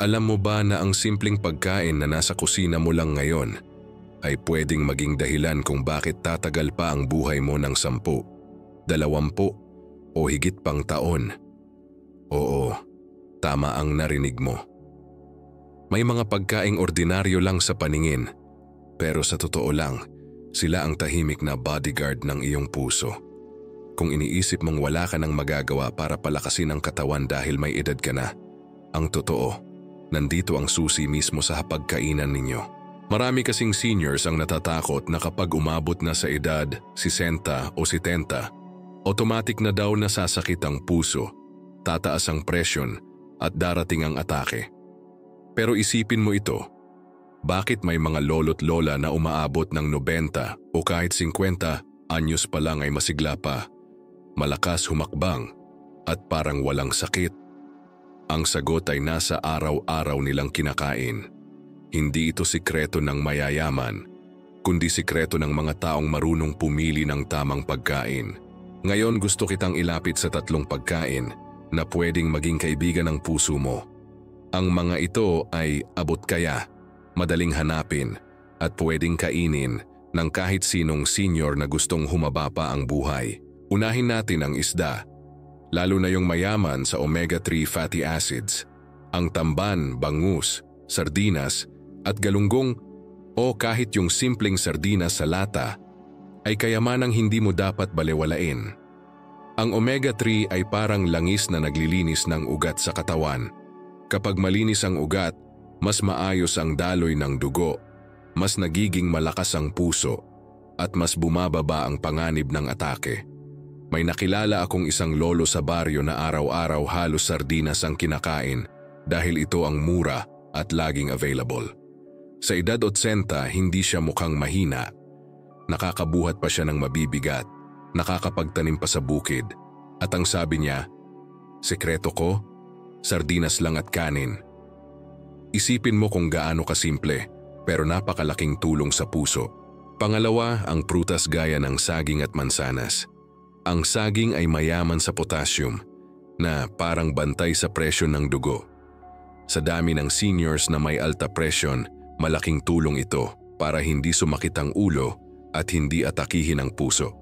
Alam mo ba na ang simpleng pagkain na nasa kusina mo lang ngayon ay pwedeng maging dahilan kung bakit tatagal pa ang buhay mo ng 10, 20 o higit pang taon? Oo, tama ang narinig mo. May mga pagkaing ordinaryo lang sa paningin, pero sa totoo lang, sila ang tahimik na bodyguard ng iyong puso. Kung iniisip mong wala ka nang magagawa para palakasin ang katawan dahil may edad ka na, ang totoo, nandito ang susi mismo sa hapagkainan ninyo. Marami kasing seniors ang natatakot na kapag umabot na sa edad 60 o 70, automatic na daw nasasakit ang puso, tataas ang presyon at darating ang atake. Pero isipin mo ito, bakit may mga lolo't lola na umaabot ng 90 o kahit 50 anyos pa lang ay masigla pa, malakas humakbang at parang walang sakit? Ang sagot ay nasa araw-araw nilang kinakain. Hindi ito sikreto ng mayayaman, kundi sikreto ng mga taong marunong pumili ng tamang pagkain. Ngayon gusto kitang ilapit sa 3 pagkain na pwedeng maging kaibigan ng puso mo. Ang mga ito ay abot kaya, madaling hanapin at pwedeng kainin ng kahit sinong senior na gustong humaba pa ang buhay. Unahin natin ang isda. Lalo na yung mayaman sa omega-3 fatty acids, ang tamban, bangus, sardinas at galunggong o kahit yung simpleng sardinas sa lata ay kayamanang hindi mo dapat balewalain. Ang omega-3 ay parang langis na naglilinis ng ugat sa katawan. Kapag malinis ang ugat, mas maayos ang daloy ng dugo, mas nagiging malakas ang puso at mas bumababa ang panganib ng atake. May nakilala akong isang lolo sa baryo na araw-araw halos sardinas ang kinakain dahil ito ang mura at laging available. Sa edad 80, hindi siya mukhang mahina. Nakakabuhat pa siya ng mabibigat, nakakapagtanim pa sa bukid. At ang sabi niya, "Sekreto ko, sardinas lang at kanin." Isipin mo kung gaano kasimple, pero napakalaking tulong sa puso. Pangalawa, ang prutas gaya ng saging at mansanas. Ang saging ay mayaman sa potassium na parang bantay sa presyon ng dugo. Sa dami ng seniors na may alta presyon, malaking tulong ito para hindi sumakit ang ulo at hindi atakihin ang puso.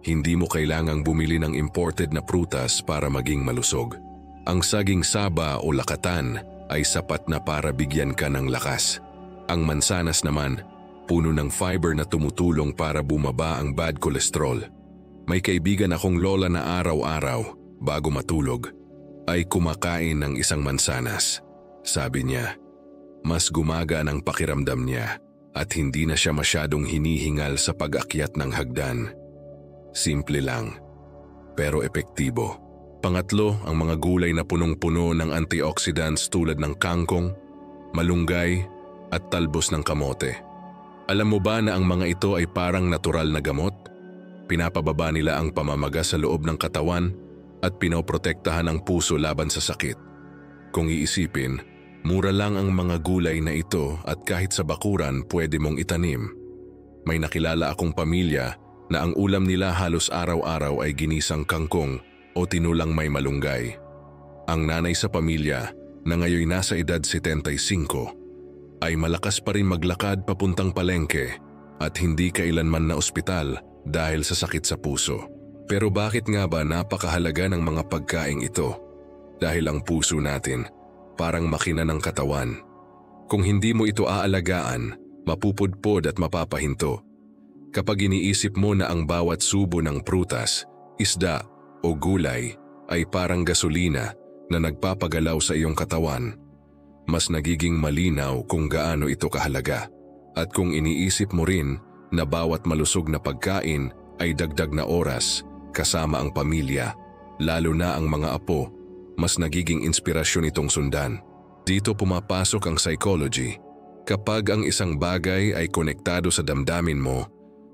Hindi mo kailangang bumili ng imported na prutas para maging malusog. Ang saging saba o lakatan ay sapat na para bigyan ka ng lakas. Ang mansanas naman, puno ng fiber na tumutulong para bumaba ang bad cholesterol. May kaibigan akong lola na araw-araw, bago matulog, ay kumakain ng isang mansanas. Sabi niya, mas gumagaan ang pakiramdam niya at hindi na siya masyadong hinihingal sa pag-akyat ng hagdan. Simple lang, pero epektibo. Pangatlo, ang mga gulay na punong-puno ng antioxidants tulad ng kangkong, malunggay at talbos ng kamote. Alam mo ba na ang mga ito ay parang natural na gamot? Pinapababa nila ang pamamaga sa loob ng katawan at pinoprotektahan ang puso laban sa sakit. Kung iisipin, mura lang ang mga gulay na ito at kahit sa bakuran pwede mong itanim. May nakilala akong pamilya na ang ulam nila halos araw-araw ay ginisang kangkong o tinulang may malunggay. Ang nanay sa pamilya na ngayon nasa edad 75 ay malakas pa rin maglakad papuntang palengke at hindi kailanman na ospital dahil sa sakit sa puso. Pero bakit nga ba napakahalaga ng mga pagkaing ito? Dahil ang puso natin parang makina ng katawan. Kung hindi mo ito aalagaan, mapupudpod at mapapahinto. Kapag iniisip mo na ang bawat subo ng prutas, isda o gulay ay parang gasolina na nagpapagalaw sa iyong katawan, mas nagiging malinaw kung gaano ito kahalaga. At kung iniisip mo rin na bawat malusog na pagkain ay dagdag na oras kasama ang pamilya, lalo na ang mga apo, mas nagiging inspirasyon itong sundan. Dito pumapasok ang psychology. Kapag ang isang bagay ay konektado sa damdamin mo,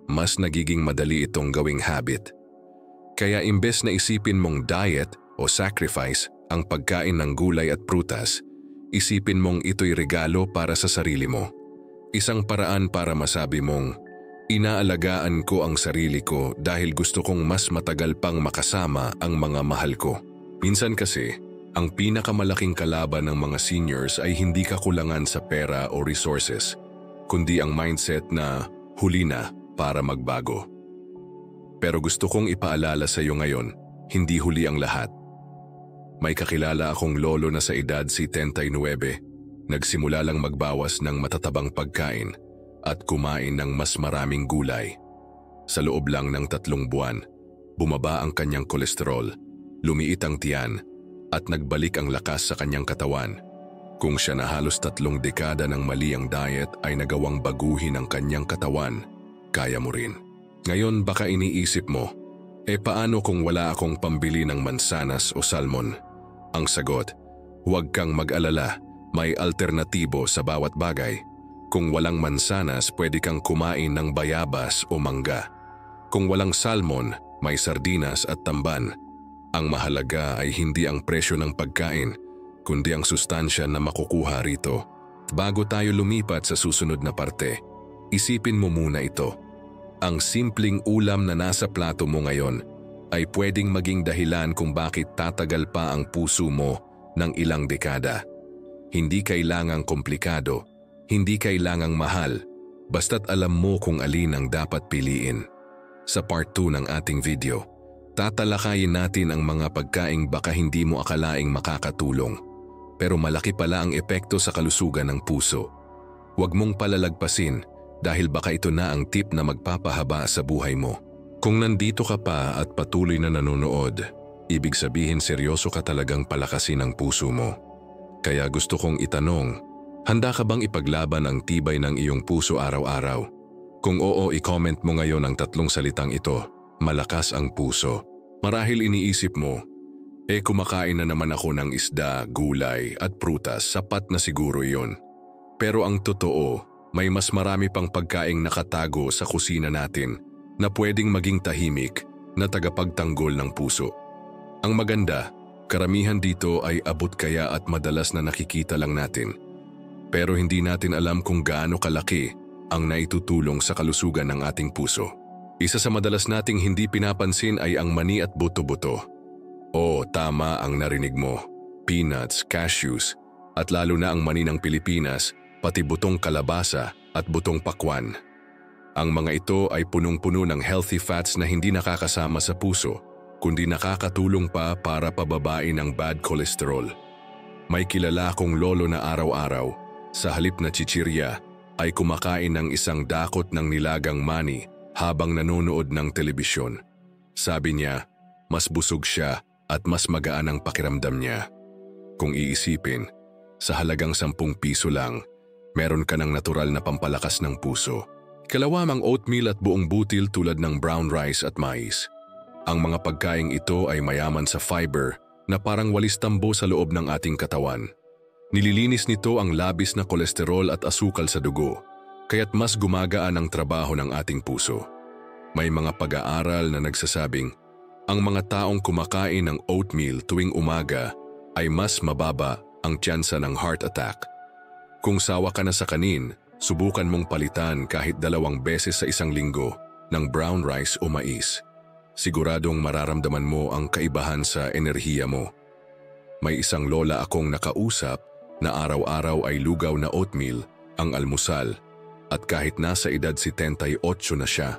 mas nagiging madali itong gawing habit. Kaya imbes na isipin mong diet o sacrifice ang pagkain ng gulay at prutas, isipin mong ito'y regalo para sa sarili mo. Isang paraan para masabi mong, inaalagaan ko ang sarili ko dahil gusto kong mas matagal pang makasama ang mga mahal ko. Minsan kasi, Ang pinakamalaking kalaban ng mga seniors ay hindi kakulangan sa pera o resources, kundi ang mindset na huli na para magbago. Pero gusto kong ipaalala sa iyo ngayon, hindi huli ang lahat. May kakilala akong lolo na sa edad 79, nagsimula lang magbawas ng matatabang pagkain at kumain ng mas maraming gulay. Sa loob lang ng 3 buwan, bumaba ang kanyang kolesterol, lumiit ang tiyan, at nagbalik ang lakas sa kanyang katawan. Kung siya na halos 3 dekada ng mali ang diet ay nagawang baguhin ang kanyang katawan, kaya mo rin. Ngayon baka iniisip mo, paano kung wala akong pambili ng mansanas o salmon? Ang sagot, huwag kang mag-alala, may alternatibo sa bawat bagay. Kung walang mansanas, pwede kang kumain ng bayabas o mangga. Kung walang salmon, may sardinas at tamban. Ang mahalaga ay hindi ang presyo ng pagkain, kundi ang sustansya na makukuha rito. Bago tayo lumipat sa susunod na parte, isipin mo muna ito. Ang simpleng ulam na nasa plato mo ngayon ay pwedeng maging dahilan kung bakit tatagal pa ang puso mo ng ilang dekada. Hindi kailangang komplikado, hindi kailangang mahal, basta't alam mo kung alin ang dapat piliin. Sa part 2 ng ating video, tatalakayin natin ang mga pagkaing baka hindi mo akalaing makakatulong, pero malaki pala ang epekto sa kalusugan ng puso. Huwag mong palalagpasin dahil baka ito na ang tip na magpapahaba sa buhay mo. Kung nandito ka pa at patuloy na nanonood, ibig sabihin seryoso ka talagang palakasin ang puso mo. Kaya gusto kong itanong, handa ka bang ipaglaban ang tibay ng iyong puso araw-araw? Kung oo, i-comment mo ngayon ang 3 salitang ito, malakas ang puso. Marahil iniisip mo, kumakain na naman ako ng isda, gulay at prutas, sapat na siguro iyon. Pero ang totoo, may mas marami pang pagkaing nakatago sa kusina natin na pwedeng maging tahimik na tagapagtanggol ng puso. Ang maganda, karamihan dito ay abot kaya at madalas na nakikita lang natin. Pero hindi natin alam kung gaano kalaki ang naitutulong sa kalusugan ng ating puso. Isa sa madalas nating hindi pinapansin ay ang mani at buto-buto. Oo, tama ang narinig mo. Peanuts, cashews, at lalo na ang mani ng Pilipinas, pati butong kalabasa at butong pakwan. Ang mga ito ay punong-puno ng healthy fats na hindi nakakasama sa puso, kundi nakakatulong pa para pababain ang bad cholesterol. May kilala akong lolo na araw-araw, sa halip na chichirya, ay kumakain ng isang dakot ng nilagang mani habang nanonood ng telebisyon. Sabi niya, mas busog siya at mas magaan ang pakiramdam niya. Kung iisipin, sa halagang 10 piso lang, meron ka ng natural na pampalakas ng puso. Kalawamang oatmeal at buong butil tulad ng brown rice at mais. Ang mga pagkaing ito ay mayaman sa fiber na parang walis tambo sa loob ng ating katawan. Nililinis nito ang labis na kolesterol at asukal sa dugo, kaya't mas gumagaan ang trabaho ng ating puso. May mga pag-aaral na nagsasabing, ang mga taong kumakain ng oatmeal tuwing umaga ay mas mababa ang tsansa ng heart attack. Kung sawa ka na sa kanin, subukan mong palitan kahit 2 beses sa isang linggo ng brown rice o mais. Siguradong mararamdaman mo ang kaibahan sa enerhiya mo. May isang lola akong nakausap na araw-araw ay lugaw na oatmeal ang almusal at kahit nasa edad 78 na siya,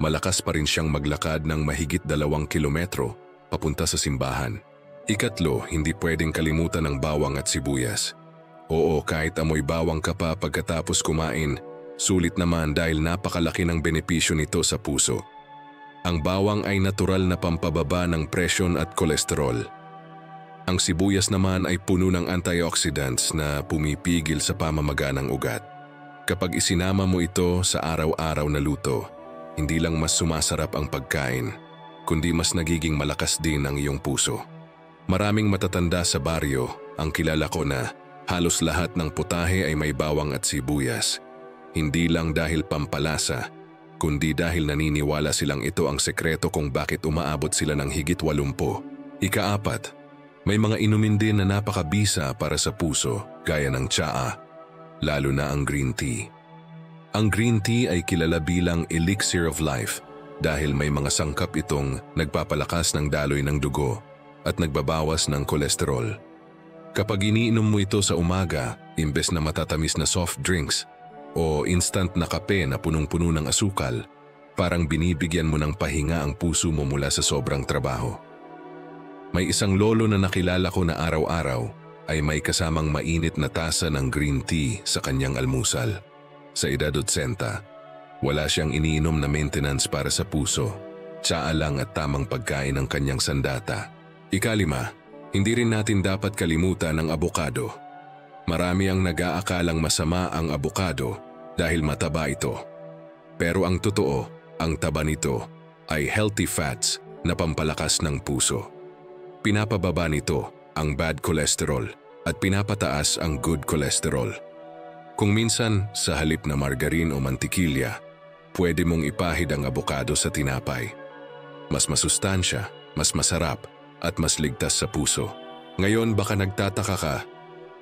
malakas pa rin siyang maglakad ng mahigit 2 kilometro papunta sa simbahan. Ikatlo, hindi pwedeng kalimutan ang bawang at sibuyas. Oo, kahit amoy bawang ka pa pagkatapos kumain, sulit naman dahil napakalaki ng benepisyo nito sa puso. Ang bawang ay natural na pampababa ng presyon at kolesterol. Ang sibuyas naman ay puno ng antioxidants na pumipigil sa pamamaga ng ugat. Kapag isinama mo ito sa araw-araw na luto, hindi lang mas sumasarap ang pagkain, kundi mas nagiging malakas din ang iyong puso. Maraming matatanda sa baryo ang kilala ko na halos lahat ng putahe ay may bawang at sibuyas. Hindi lang dahil pampalasa, kundi dahil naniniwala silang ito ang sekreto kung bakit umaabot sila ng higit 80. Ika-4, may mga inumin din na napakabisa para sa puso gaya ng tsaa, lalo na ang green tea. Ang green tea ay kilala bilang elixir of life dahil may mga sangkap itong nagpapalakas ng daloy ng dugo, at nagbabawas ng kolesterol. Kapag iniinom mo ito sa umaga, imbes na matatamis na soft drinks o instant na kape na punong-puno ng asukal, parang binibigyan mo ng pahinga ang puso mo mula sa sobrang trabaho. May isang lolo na nakilala ko na araw-araw ay may kasamang mainit na tasa ng green tea sa kanyang almusal. Sa edad 80, wala siyang iniinom na maintenance para sa puso, tsaa lang at tamang pagkain ng kanyang sandata. Ikalima, hindi rin natin dapat kalimutan ang abokado. Marami ang nag-aakalang masama ang abokado dahil mataba ito. Pero ang totoo, ang taba nito ay healthy fats na pampalakas ng puso. Pinapababa nito ang bad cholesterol at pinapataas ang good cholesterol. Kung minsan sa halip na margarine o mantikilya, pwede mong ipahid ang abokado sa tinapay. Mas masustansya, mas masarap at mas ligtas sa puso. Ngayon baka nagtataka ka,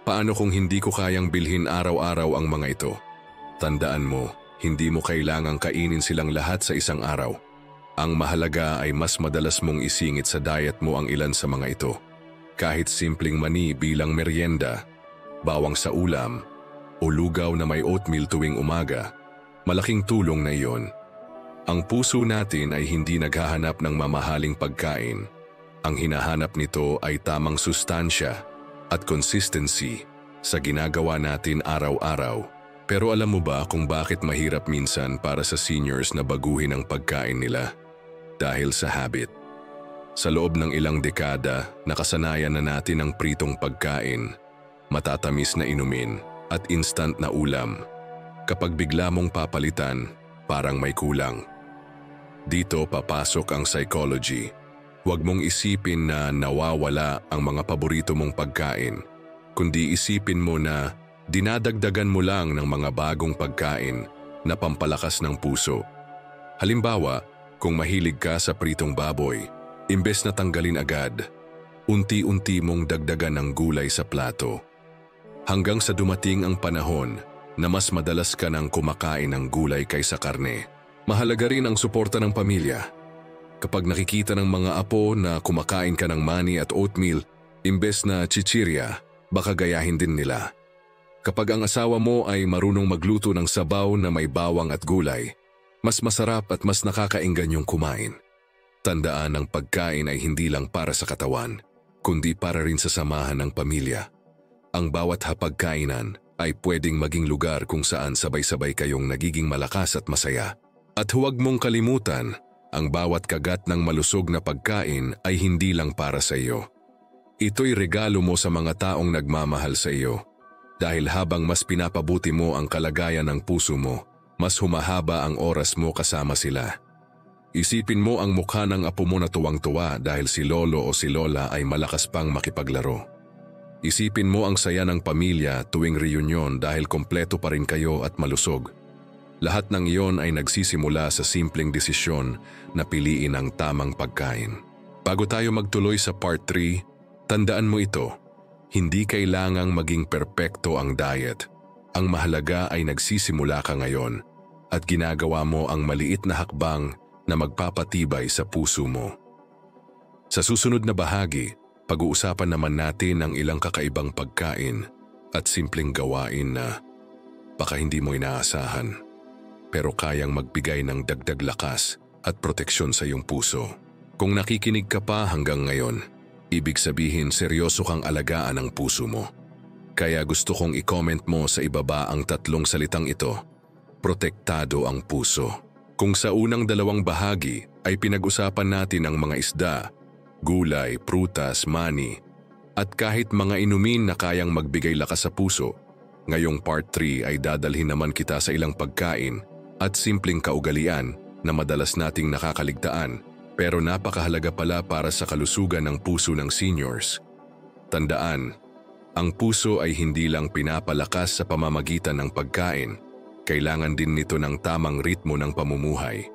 paano kung hindi ko kayang bilhin araw-araw ang mga ito? Tandaan mo, hindi mo kailangang kainin silang lahat sa isang araw. Ang mahalaga ay mas madalas mong isingit sa diet mo ang ilan sa mga ito. Kahit simpleng mani bilang merienda, bawang sa ulam, o lugaw na may oatmeal tuwing umaga, malaking tulong na iyon. Ang puso natin ay hindi naghahanap ng mamahaling pagkain. Ang hinahanap nito ay tamang sustansya at consistency sa ginagawa natin araw-araw. Pero alam mo ba kung bakit mahirap minsan para sa seniors na baguhin ang pagkain nila? Dahil sa habit. Sa loob ng ilang dekada, nakasanayan na natin ang pritong pagkain, matatamis na inumin at instant na ulam. Kapag bigla mong papalitan, parang may kulang. Dito papasok ang psychology. Huwag mong isipin na nawawala ang mga paborito mong pagkain, kundi isipin mo na dinadagdagan mo lang ng mga bagong pagkain na pampalakas ng puso. Halimbawa, kung mahilig ka sa pritong baboy, imbes na tanggalin agad, unti-unti mong dagdagan ng gulay sa plato. Hanggang sa dumating ang panahon na mas madalas ka nang kumakain ng gulay kaysa karne. Mahalaga rin ang suporta ng pamilya. Kapag nakikita ng mga apo na kumakain ka ng mani at oatmeal imbes na chichirya, baka gayahin din nila. Kapag ang asawa mo ay marunong magluto ng sabaw na may bawang at gulay, mas masarap at mas nakakainggan yung kumain. Tandaan ang pagkain ay hindi lang para sa katawan, kundi para rin sa samahan ng pamilya. Ang bawat hapagkainan ay pwedeng maging lugar kung saan sabay-sabay kayong nagiging malakas at masaya. At huwag mong kalimutan, ang bawat kagat ng malusog na pagkain ay hindi lang para sa iyo. Ito'y regalo mo sa mga taong nagmamahal sa iyo. Dahil habang mas pinapabuti mo ang kalagayan ng puso mo, mas humahaba ang oras mo kasama sila. Isipin mo ang mukha ng apo mo na tuwang-tuwa dahil si lolo o si lola ay malakas pang makipaglaro. Isipin mo ang saya ng pamilya tuwing reunion dahil kompleto pa rin kayo at malusog. Lahat ng iyon ay nagsisimula sa simpleng desisyon na piliin ang tamang pagkain. Bago tayo magtuloy sa part 3, tandaan mo ito. Hindi kailangang maging perpekto ang diet. Ang mahalaga ay nagsisimula ka ngayon at ginagawa mo ang maliit na hakbang na magpapatibay sa puso mo. Sa susunod na bahagi, pag-uusapan naman natin ang ilang kakaibang pagkain at simpleng gawain na baka hindi mo inaasahan, pero kayang magbigay ng dagdag lakas at proteksyon sa iyong puso. Kung nakikinig ka pa hanggang ngayon, ibig sabihin seryoso kang alagaan ang puso mo. Kaya gusto kong i-comment mo sa ibaba ang 3 salitang ito. Protektado ang puso. Kung sa unang 2 bahagi ay pinag-usapan natin ang mga isda, gulay, prutas, mani, at kahit mga inumin na kayang magbigay lakas sa puso, ngayong part 3 ay dadalhin naman kita sa ilang pagkain at simpleng kaugalian na madalas nating nakakaligtaan pero napakahalaga pala para sa kalusugan ng puso ng seniors. Tandaan, ang puso ay hindi lang pinapalakas sa pamamagitan ng pagkain, kailangan din nito ng tamang ritmo ng pamumuhay.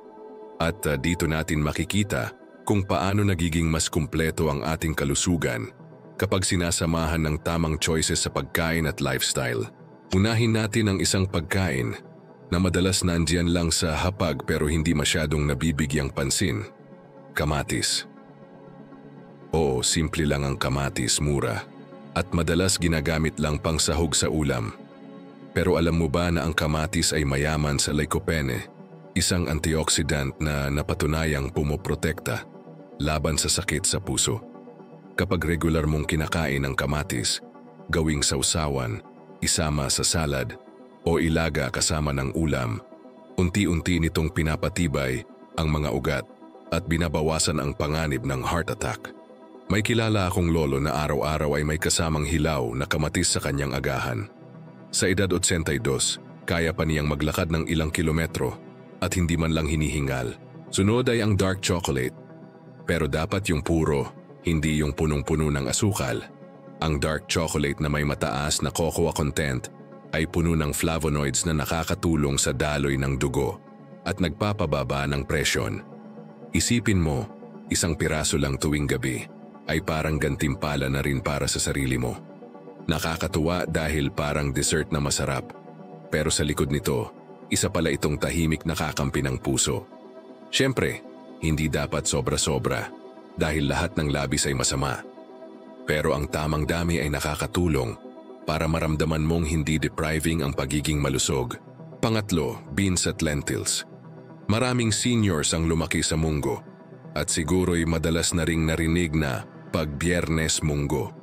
At dito natin makikita kung paano nagiging mas kumpleto ang ating kalusugan kapag sinasamahan ng tamang choices sa pagkain at lifestyle. Unahin natin ang isang pagkain na madalas nandiyan lang sa hapag pero hindi masyadong nabibigyang pansin. Kamatis. Oo, simple lang ang kamatis, mura. At madalas ginagamit lang pang sahog sa ulam. Pero alam mo ba na ang kamatis ay mayaman sa lycopene, isang antioxidant na napatunayang pumoprotekta laban sa sakit sa puso. Kapag regular mong kinakain ang kamatis, gawing sausawan, isama sa salad, o ilaga kasama ng ulam, unti-unti nitong pinapatibay ang mga ugat at binabawasan ang panganib ng heart attack. May kilala akong lolo na araw-araw ay may kasamang hilaw na kamatis sa kanyang agahan. Sa edad 82, kaya pa niyang maglakad ng ilang kilometro at hindi man lang hinihingal. Sunod ay ang dark chocolate. Pero dapat yung puro, hindi yung punong-puno ng asukal. Ang dark chocolate na may mataas na cocoa content ay puno ng flavonoids na nakakatulong sa daloy ng dugo at nagpapababa ng presyon. Isipin mo, isang piraso lang tuwing gabi ay parang gantimpala na rin para sa sarili mo. Nakakatuwa dahil parang dessert na masarap. Pero sa likod nito, isa pala itong tahimik na kakampi ng puso. Siyempre, hindi dapat sobra-sobra dahil lahat ng labis ay masama. Pero ang tamang dami ay nakakatulong para maramdaman mong hindi depriving ang pagiging malusog. Pangatlo, beans at lentils. Maraming seniors ang lumaki sa munggo at siguro'y madalas na ring narinig na pag Biyernes Munggo.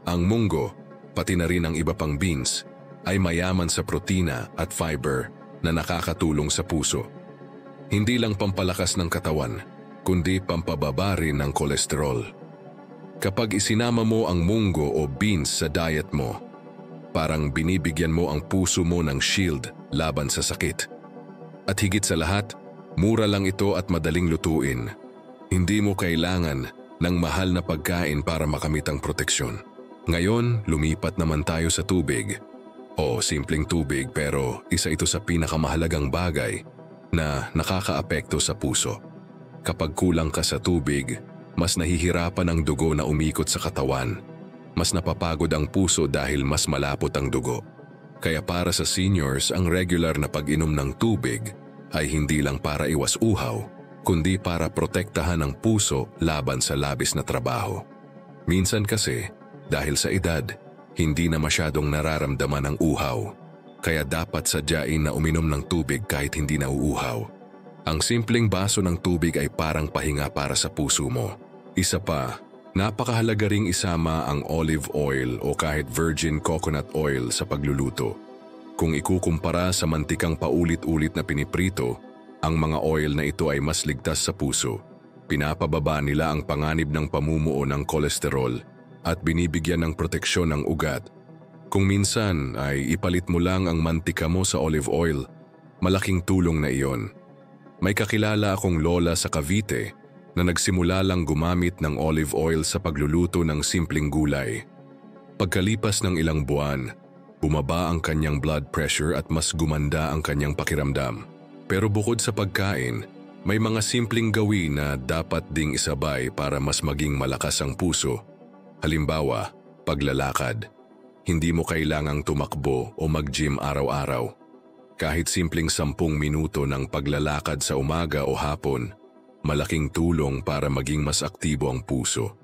Ang munggo, pati na rin ang iba pang beans, ay mayaman sa protina at fiber na nakakatulong sa puso. Hindi lang pampalakas ng katawan, kundi pampababa rin ng kolesterol. Kapag isinama mo ang munggo o beans sa diet mo, parang binibigyan mo ang puso mo ng shield laban sa sakit. At higit sa lahat, mura lang ito at madaling lutuin. Hindi mo kailangan ng mahal na pagkain para makamit ang proteksyon. Ngayon, lumipat naman tayo sa tubig. O simpleng tubig pero isa ito sa pinakamahalagang bagay na nakakaapekto sa puso. Kapag kulang ka sa tubig, mas nahihirapan ang dugo na umikot sa katawan. Mas napapagod ang puso dahil mas malapot ang dugo. Kaya para sa seniors, ang regular na pag-inom ng tubig ay hindi lang para iwas uhaw, kundi para protektahan ang puso laban sa labis na trabaho. Minsan kasi, dahil sa edad, hindi na masyadong nararamdaman ang uhaw, kaya dapat sadyain na uminom ng tubig kahit hindi nauuhaw. Ang simpleng baso ng tubig ay parang pahinga para sa puso mo. Isa pa, napakahalaga ring isama ang olive oil o kahit virgin coconut oil sa pagluluto. Kung ikukumpara sa mantikang paulit-ulit na piniprito, ang mga oil na ito ay mas ligtas sa puso. Pinapababa nila ang panganib ng pamumuo ng kolesterol at binibigyan ng proteksyon ng ugat. Kung minsan ay ipalit mo lang ang mantika mo sa olive oil, malaking tulong na iyon. May kakilala akong lola sa Cavite na nagsimula lang gumamit ng olive oil sa pagluluto ng simpleng gulay. Pagkalipas ng ilang buwan, bumaba ang kanyang blood pressure at mas gumanda ang kanyang pakiramdam. Pero bukod sa pagkain, may mga simpleng gawin na dapat ding isabay para mas maging malakas ang puso. Halimbawa, paglalakad. Hindi mo kailangang tumakbo o mag-gym araw-araw. Kahit simpleng 10 minuto ng paglalakad sa umaga o hapon, malaking tulong para maging mas aktibo ang puso.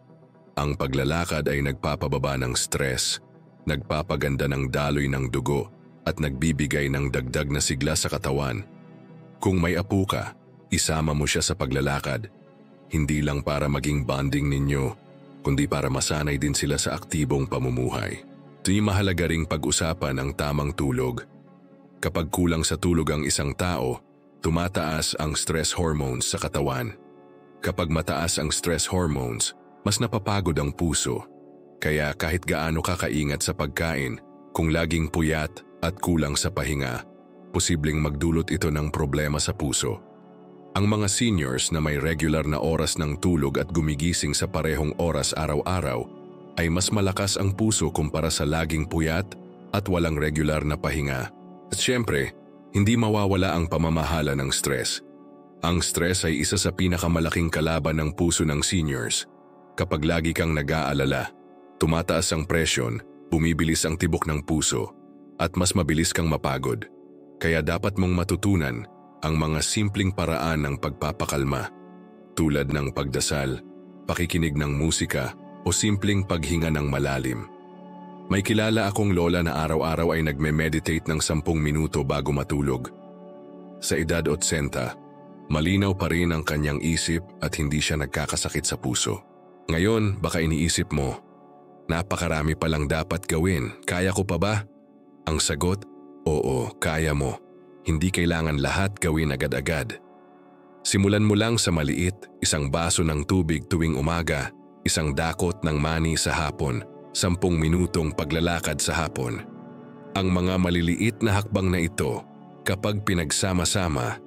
Ang paglalakad ay nagpapababa ng stress, nagpapaganda ng daloy ng dugo at nagbibigay ng dagdag na sigla sa katawan. Kung may apo ka, isama mo siya sa paglalakad. Hindi lang para maging bonding ninyo, kundi para masanay din sila sa aktibong pamumuhay. Ito'y mahalaga ring pag-usapan ang tamang tulog. Kapag kulang sa tulog ang isang tao, tumataas ang stress hormones sa katawan. Kapag mataas ang stress hormones, mas napapagod ang puso. Kaya kahit gaano ka kaingat sa pagkain, kung laging puyat at kulang sa pahinga, posibleng magdulot ito ng problema sa puso. Ang mga seniors na may regular na oras ng tulog at gumigising sa parehong oras araw-araw ay mas malakas ang puso kumpara sa laging puyat at walang regular na pahinga. At syempre, hindi mawawala ang pamamahala ng stress. Ang stress ay isa sa pinakamalaking kalaban ng puso ng seniors. Kapag lagi kang nag-aalala, tumataas ang presyon, bumibilis ang tibok ng puso, at mas mabilis kang mapagod. Kaya dapat mong matutunan ang mga simpleng paraan ng pagpapakalma, tulad ng pagdasal pakikinig ng musika o simpleng paghinga ng malalim. May kilala akong lola na araw-araw ay nagme-meditate ng 10 minuto bago matulog. Sa edad 80, malinaw pa rin ang kanyang isip at hindi siya nagkakasakit sa puso. Ngayon, baka iniisip mo, napakarami palang dapat gawin, kaya ko pa ba? Ang sagot, oo, kaya mo. Hindi kailangan lahat gawin agad-agad. Simulan mo lang sa maliit, 1 baso ng tubig tuwing umaga, 1 dakot ng mani sa hapon, 10 minutong paglalakad sa hapon. Ang mga maliliit na hakbang na ito, kapag pinagsama-sama,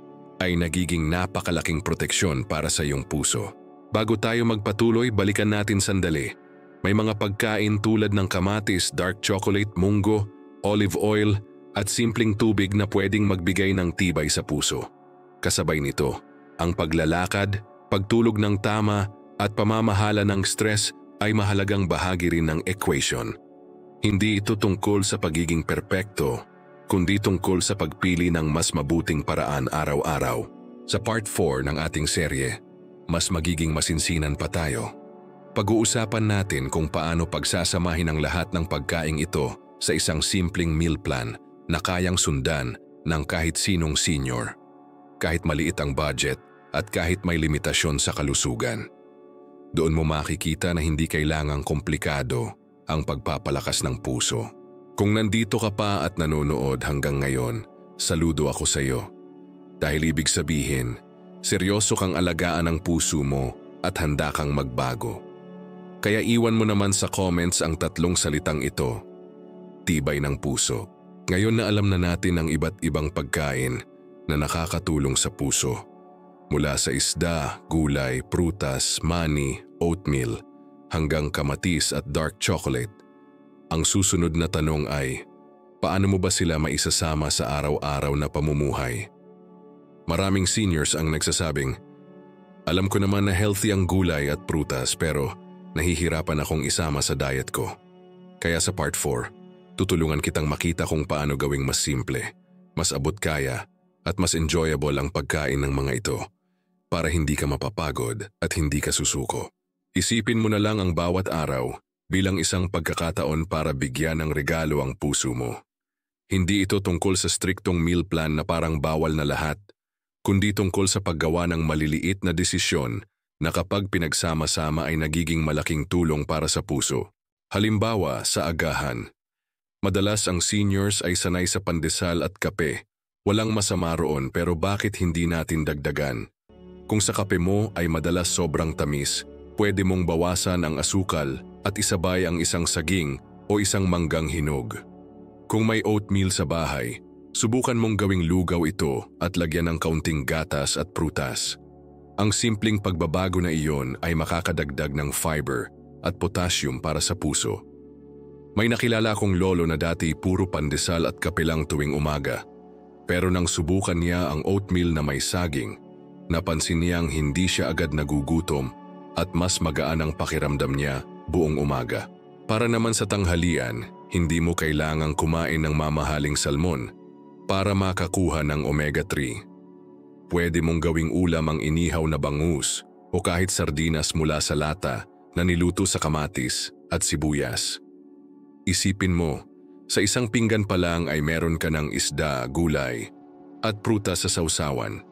ay nagiging napakalaking proteksyon para sa iyong puso. Bago tayo magpatuloy, balikan natin sandali. May mga pagkain tulad ng kamatis, dark chocolate, munggo, olive oil, at simpleng tubig na pwedeng magbigay ng tibay sa puso. Kasabay nito, ang paglalakad, pagtulog ng tama, at pamamahala ng stress ay mahalagang bahagi rin ng equation. Hindi ito tungkol sa pagiging perpekto, kundi tungkol sa pagpili ng mas mabuting paraan araw-araw. Sa part 4 ng ating serye, mas magiging masinsinan pa tayo. Pag-uusapan natin kung paano pagsasamahin ang lahat ng pagkaing ito sa isang simpleng meal plan na kayang sundan ng kahit sinong senior, kahit maliit ang budget at kahit may limitasyon sa kalusugan. Doon mo makikita na hindi kailangang komplikado ang pagpapalakas ng puso. Kung nandito ka pa at nanonood hanggang ngayon, saludo ako sa iyo. Dahil ibig sabihin, seryoso kang alagaan ang puso mo at handa kang magbago. Kaya iwan mo naman sa comments ang 3 salitang ito, tibay ng puso. Ngayon na alam na natin ang iba't ibang pagkain na nakakatulong sa puso. Mula sa isda, gulay, prutas, mani, oatmeal, hanggang kamatis at dark chocolate. Ang susunod na tanong ay, paano mo ba sila maisasama sa araw-araw na pamumuhay? Maraming seniors ang nagsasabing, alam ko naman na healthy ang gulay at prutas pero nahihirapan akong isama sa diet ko. Kaya sa part 4, tutulungan kitang makita kung paano gawing mas simple, mas abot kaya at mas enjoyable ang pagkain ng mga ito para hindi ka mapapagod at hindi ka susuko. Isipin mo na lang ang bawat araw bilang isang pagkakataon para bigyan ng regalo ang puso mo. Hindi ito tungkol sa striktong meal plan na parang bawal na lahat, kundi tungkol sa paggawa ng maliliit na desisyon na kapag pinagsama-sama ay nagiging malaking tulong para sa puso. Halimbawa, sa agahan. Madalas ang seniors ay sanay sa pandesal at kape. Walang masama roon pero bakit hindi natin dagdagan? Kung sa kape mo ay madalas sobrang tamis, pwede mong bawasan ang asukal at isabay ang 1 saging o 1 manggang hinog. Kung may oatmeal sa bahay, subukan mong gawing lugaw ito at lagyan ng kaunting gatas at prutas. Ang simpleng pagbabago na iyon ay makakadagdag ng fiber at potassium para sa puso. May nakilala akong lolo na dati puro pandesal at kape lang tuwing umaga. Pero nang subukan niya ang oatmeal na may saging, napansin niyang hindi siya agad nagugutom at mas magaan ang pakiramdam niya buong umaga. Para naman sa tanghalian, hindi mo kailangang kumain ng mamahaling salmon para makakuha ng omega-3. Pwede mong gawing ulam ang inihaw na bangus o kahit sardinas mula sa lata na niluto sa kamatis at sibuyas. Isipin mo, sa 1 pinggan pa lang ay meron ka ng isda, gulay at prutas sa sausawan.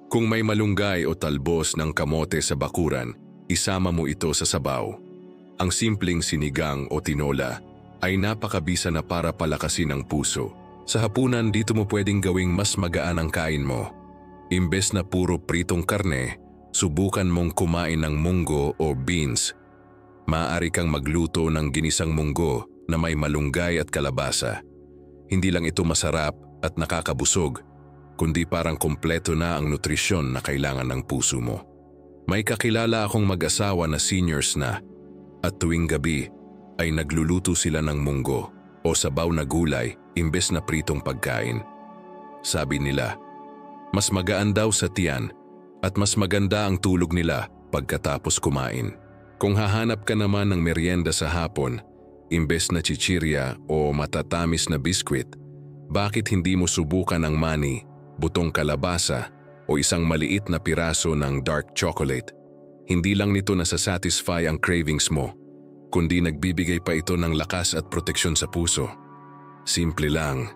Kung may malunggay o talbos ng kamote sa bakuran, isama mo ito sa sabaw. Ang simpleng sinigang o tinola ay napakabisa na para palakasin ang puso. Sa hapunan, dito mo pwedeng gawing mas magaan ang kain mo. Imbes na puro pritong karne, subukan mong kumain ng munggo o beans. Maaari kang magluto ng ginisang munggo na may malunggay at kalabasa. Hindi lang ito masarap at nakakabusog, kundi parang kompleto na ang nutrisyon na kailangan ng puso mo. May kakilala akong mag-asawa na seniors na at tuwing gabi ay nagluluto sila ng munggo o sabaw na gulay imbes na pritong pagkain. Sabi nila, mas magaan daw sa tiyan at mas maganda ang tulog nila pagkatapos kumain. Kung hahanap ka naman ng merienda sa hapon, imbes na chichirya o matatamis na biskwit, bakit hindi mo subukan ang mani, butong kalabasa o 1 maliit na piraso ng dark chocolate? Hindi lang nito nasasatisfy ang cravings mo, kundi nagbibigay pa ito ng lakas at proteksyon sa puso. Simple lang,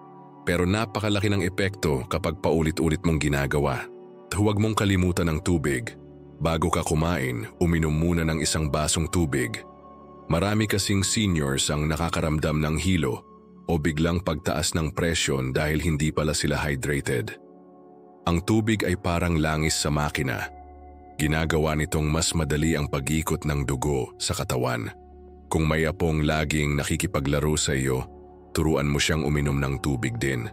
pero napakalaki ng epekto kapag paulit-ulit mong ginagawa. Huwag mong kalimutan ang tubig. Bago ka kumain, uminom muna ng isang basong tubig. Marami kasing seniors ang nakakaramdam ng hilo o biglang pagtaas ng presyon dahil hindi pala sila hydrated. Ang tubig ay parang langis sa makina. Ginagawa nitong mas madali ang pag-ikot ng dugo sa katawan. Kung may apong laging nakikipaglaro sa iyo, turuan mo siyang uminom ng tubig din.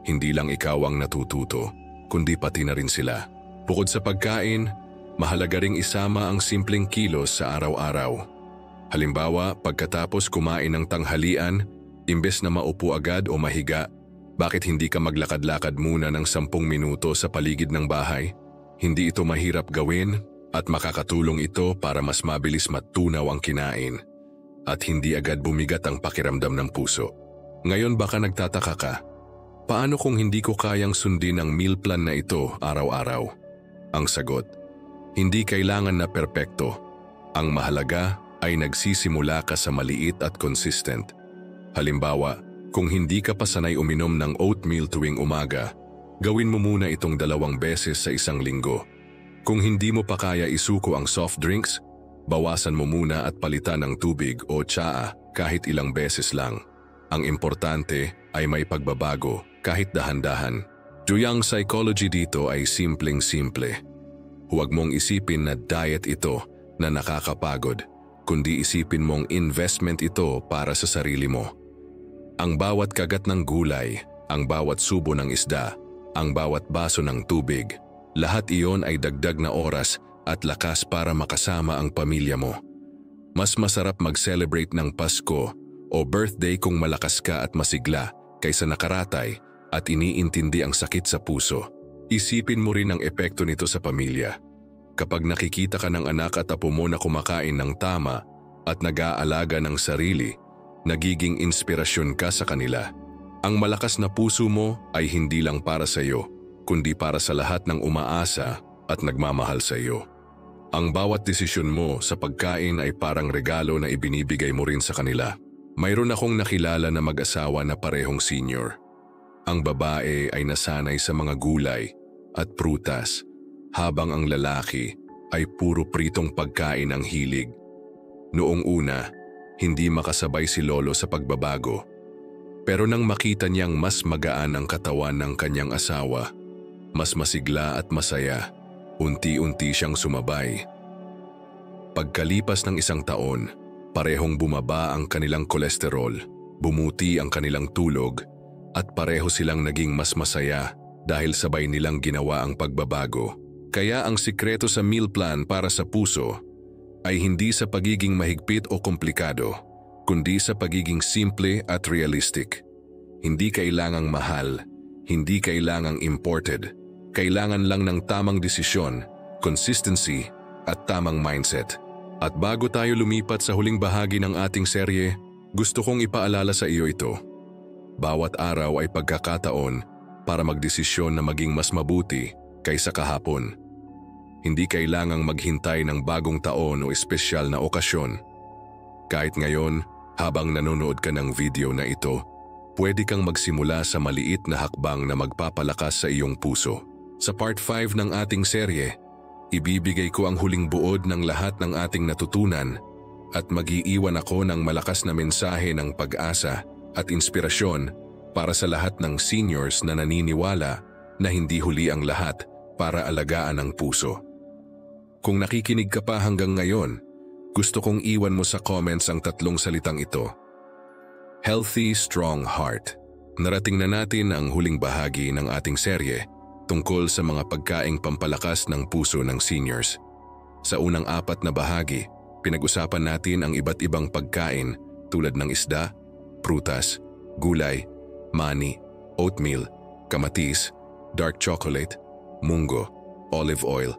Hindi lang ikaw ang natututo, kundi pati na rin sila. Bukod sa pagkain, mahalaga ring isama ang simpleng kilos sa araw-araw. Halimbawa, pagkatapos kumain ng tanghalian, imbes na maupo agad o mahiga, bakit hindi ka maglakad-lakad muna ng 10 minuto sa paligid ng bahay? Hindi ito mahirap gawin at makakatulong ito para mas mabilis matunaw ang kinain at hindi agad bumigat ang pakiramdam ng puso. Ngayon baka nagtataka ka, paano kung hindi ko kayang sundin ang meal plan na ito araw-araw? Ang sagot, hindi kailangan na perpekto. Ang mahalaga ay nagsisimula ka sa maliit at consistent. Halimbawa, kung hindi ka pa sanay uminom ng oatmeal tuwing umaga, gawin mo muna itong 2 beses sa isang linggo. Kung hindi mo pa kaya isuko ang soft drinks, bawasan mo muna at palitan ng tubig o tsaa kahit ilang beses lang. Ang importante ay may pagbabago kahit dahan-dahan. Yung psychology dito ay simpleng-simple. Huwag mong isipin na diet ito na nakakapagod, kundi isipin mong investment ito para sa sarili mo. Ang bawat kagat ng gulay, ang bawat subo ng isda, ang bawat baso ng tubig, lahat iyon ay dagdag na oras at lakas para makasama ang pamilya mo. Mas masarap mag-celebrate ng Pasko o birthday kung malakas ka at masigla kaysa nakaratay at iniintindi ang sakit sa puso. Isipin mo rin ang epekto nito sa pamilya. Kapag nakikita ka ng anak at apo mo na kumakain ng tama at nag-aalaga ng sarili, nagiging inspirasyon ka sa kanila. Ang malakas na puso mo ay hindi lang para sa iyo, kundi para sa lahat ng umaasa at nagmamahal sa iyo. Ang bawat desisyon mo sa pagkain ay parang regalo na ibinibigay mo rin sa kanila. Mayroon akong nakilala na mag-asawa na parehong senior. Ang babae ay nasanay sa mga gulay at prutas, habang ang lalaki ay puro pritong pagkain ang hilig. Noong una, hindi makasabay si Lolo sa pagbabago. Pero nang makita niyang mas magaan ang katawan ng kanyang asawa, mas masigla at masaya, unti-unti siyang sumabay. Pagkalipas ng 1 taon, parehong bumaba ang kanilang kolesterol, bumuti ang kanilang tulog, at pareho silang naging mas masaya dahil sabay nilang ginawa ang pagbabago. Kaya ang sikreto sa meal plan para sa puso ay hindi sa pagiging mahigpit o komplikado, kundi sa pagiging simple at realistic. Hindi kailangang mahal, hindi kailangang imported. Kailangan lang ng tamang desisyon, consistency, at tamang mindset. At bago tayo lumipat sa huling bahagi ng ating serye, gusto kong ipaalala sa iyo ito. Bawat araw ay pagkakataon para magdesisyon na maging mas mabuti kaysa kahapon. Hindi kailangang maghintay ng bagong taon o espesyal na okasyon. Kahit ngayon, habang nanonood ka ng video na ito, pwede kang magsimula sa maliit na hakbang na magpapalakas sa iyong puso. Sa part 5 ng ating serye, ibibigay ko ang huling buod ng lahat ng ating natutunan at mag-iiwan ako ng malakas na mensahe ng pag-asa at inspirasyon para sa lahat ng seniors na naniniwala na hindi huli ang lahat para alagaan ang puso. Kung nakikinig ka pa hanggang ngayon, gusto kong iwan mo sa comments ang 3 salitang ito. Healthy, strong heart. Narating na natin ang huling bahagi ng ating serye tungkol sa mga pagkaing pampalakas ng puso ng seniors. Sa unang 4 na bahagi, pinag-usapan natin ang iba't ibang pagkain tulad ng isda, prutas, gulay, mani, oatmeal, kamatis, dark chocolate, munggo, olive oil,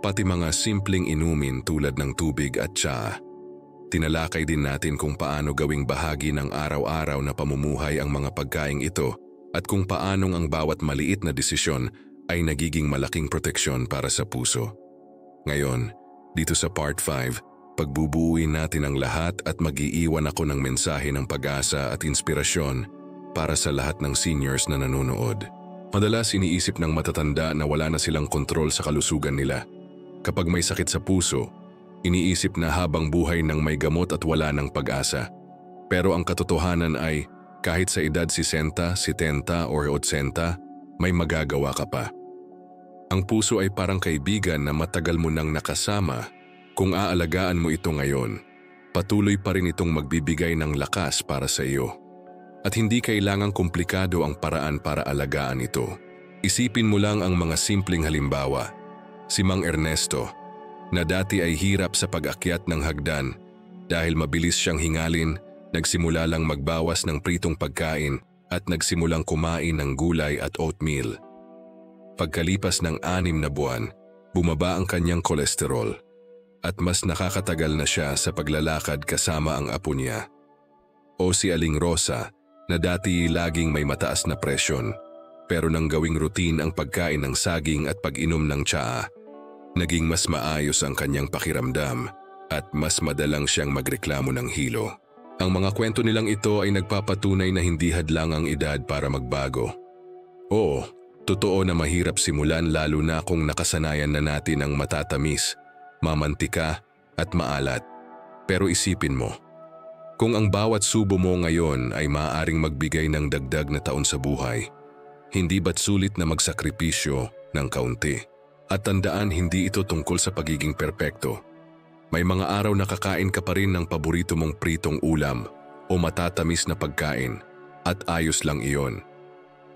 pati mga simpleng inumin tulad ng tubig at tsaa. Tinalakay din natin kung paano gawing bahagi ng araw-araw na pamumuhay ang mga pagkaing ito at kung paanong ang bawat maliit na desisyon ay nagiging malaking proteksyon para sa puso. Ngayon, Dito sa Part 5, pagbubuuin natin ang lahat at mag-iiwan ako ng mensahe ng pag-asa at inspirasyon para sa lahat ng seniors na nanonood. Madalas iniisip ng matatanda na wala na silang kontrol sa kalusugan nila. Kapag may sakit sa puso, iniisip na habang buhay nang may gamot at wala ng pag-asa. Pero ang katotohanan ay kahit sa edad 60, 70 or 80, may magagawa ka pa. Ang puso ay parang kaibigan na matagal mo nang nakasama. Kung aalagaan mo ito ngayon, patuloy pa rin itong magbibigay ng lakas para sa iyo. At hindi kailangang komplikado ang paraan para alagaan ito. Isipin mo lang ang mga simpleng halimbawa. Si Mang Ernesto, na dati ay hirap sa pag-akyat ng hagdan dahil mabilis siyang hingalin, nagsimula lang magbawas ng pritong pagkain at nagsimulang kumain ng gulay at oatmeal. Pagkalipas ng 6 na buwan, bumaba ang kanyang kolesterol at mas nakakatagal na siya sa paglalakad kasama ang apo niya. O si Aling Rosa na dati laging may mataas na presyon pero nang gawing routine ang pagkain ng saging at pag-inom ng tsaa, naging mas maayos ang kanyang pakiramdam at mas madalang siyang magreklamo ng hilo. Ang mga kwento nilang ito ay nagpapatunay na hindi hadlang ang edad para magbago. Oo, totoo na mahirap simulan lalo na kung nakasanayan na natin ang matatamis, mamantika at maalat. Pero isipin mo, kung ang bawat subo mo ngayon ay maaaring magbigay ng dagdag na taon sa buhay, hindi ba't sulit na magsakripisyo ng kaunti? At tandaan, hindi ito tungkol sa pagiging perpekto. May mga araw na kakain ka pa rin ng paborito mong pritong ulam o matatamis na pagkain at ayos lang iyon.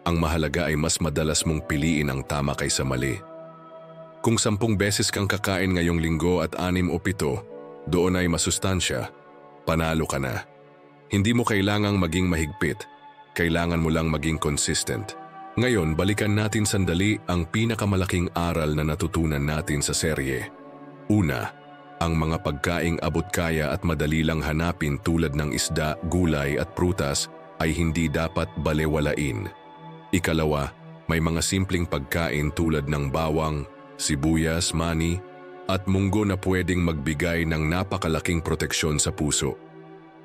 Ang mahalaga ay mas madalas mong piliin ang tama kaysa mali. Kung 10 beses kang kakain ngayong linggo at 6 o 7, doon ay masustansya, panalo ka na. Hindi mo kailangang maging mahigpit, kailangan mo lang maging consistent. Ngayon, balikan natin sandali ang pinakamalaking aral na natutunan natin sa serye. Una, ang mga pagkaing abot-kaya at madali lang hanapin tulad ng isda, gulay at prutas ay hindi dapat balewalain. Ikalawa, may mga simpleng pagkain tulad ng bawang, sibuyas, mani at munggo na pwedeng magbigay ng napakalaking proteksyon sa puso.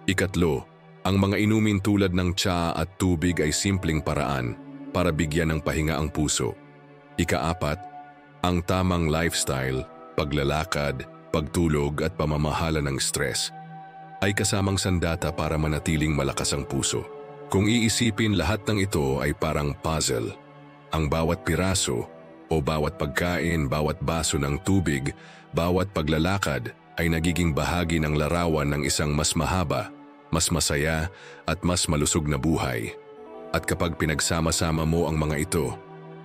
Ikatlo, ang mga inumin tulad ng tsaa at tubig ay simpleng paraan para bigyan ng pahinga ang puso. Ikaapat, ang tamang lifestyle, paglalakad, pagtulog at pamamahala ng stress ay kasamang sandata para manatiling malakas ang puso. Kung iisipin, lahat ng ito ay parang puzzle. Ang bawat piraso o bawat pagkain, bawat baso ng tubig, bawat paglalakad ay nagiging bahagi ng larawan ng isang mas mahaba, mas masaya at mas malusog na buhay. At kapag pinagsama-sama mo ang mga ito,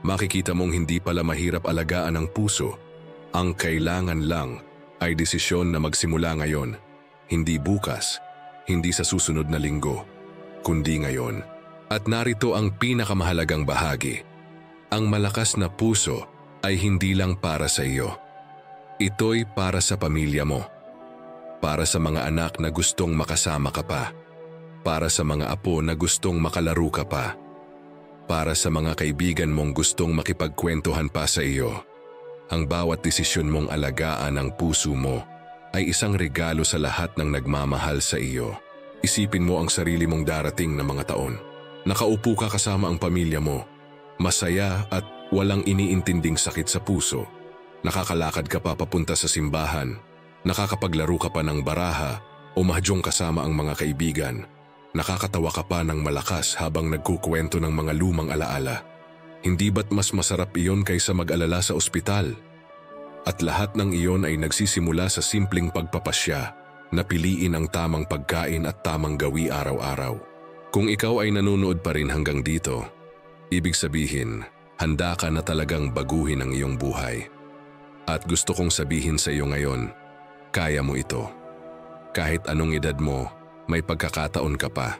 makikita mong hindi pala mahirap alagaan ang puso. Ang kailangan lang ay desisyon na magsimula ngayon, hindi bukas, hindi sa susunod na linggo, kundi ngayon. At narito ang pinakamahalagang bahagi. Ang malakas na puso ay hindi lang para sa iyo. Ito'y para sa pamilya mo. Para sa mga anak na gustong makasama ka pa. Para sa mga apo na gustong makalaro ka pa. Para sa mga kaibigan mong gustong makipagkwentuhan pa sa iyo. Ang bawat desisyon mong alagaan ang puso mo ay isang regalo sa lahat ng nagmamahal sa iyo. Isipin mo ang sarili mong darating na mga taon. Nakaupo ka kasama ang pamilya mo, masaya at walang iniintinding sakit sa puso. Nakakalakad ka pa papunta sa simbahan, nakakapaglaro ka pa ng baraha o mahjong kasama ang mga kaibigan. Nakakatawa ka pa ng malakas habang nagkukwento ng mga lumang alaala. Hindi ba't mas masarap iyon kaysa mag-alala sa ospital? At lahat ng iyon ay nagsisimula sa simpleng pagpapasya na piliin ang tamang pagkain at tamang gawi araw-araw. Kung ikaw ay nanonood pa rin hanggang dito, ibig sabihin, handa ka na talagang baguhin ang iyong buhay. At gusto kong sabihin sa iyo ngayon, kaya mo ito. Kahit anong edad mo, may pagkakataon ka pa.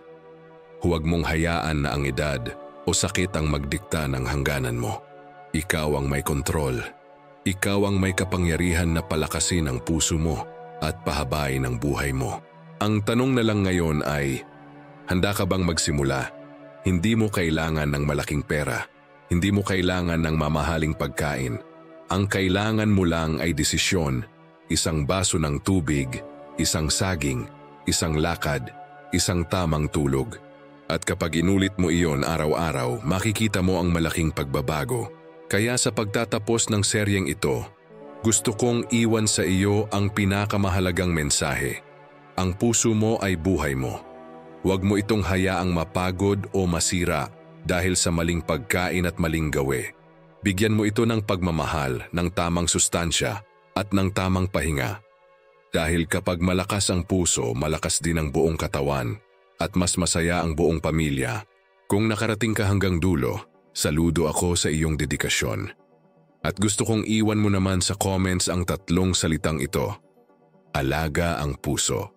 Huwag mong hayaan na ang edad o sakit ang magdikta ng hangganan mo. Ikaw ang may kontrol. Ikaw ang may kapangyarihan na palakasin ang puso mo at pahabain ang buhay mo. Ang tanong na lang ngayon ay, handa ka bang magsimula? Hindi mo kailangan ng malaking pera. Hindi mo kailangan ng mamahaling pagkain. Ang kailangan mo lang ay desisyon isang baso ng tubig, isang saging, isang lakad, isang tamang tulog. At kapag inulit mo iyon araw-araw, makikita mo ang malaking pagbabago. Kaya sa pagtatapos ng seryeng ito, gusto kong iwan sa iyo ang pinakamahalagang mensahe. Ang puso mo ay buhay mo. Huwag mo itong hayaang mapagod o masira dahil sa maling pagkain at maling gawe. Bigyan mo ito ng pagmamahal, ng tamang sustansya at ng tamang pahinga. Dahil kapag malakas ang puso, malakas din ang buong katawan at mas masaya ang buong pamilya. Kung nakarating ka hanggang dulo, saludo ako sa iyong dedikasyon. At gusto kong iwan mo naman sa comments ang 3 salitang ito. Alaga ang puso.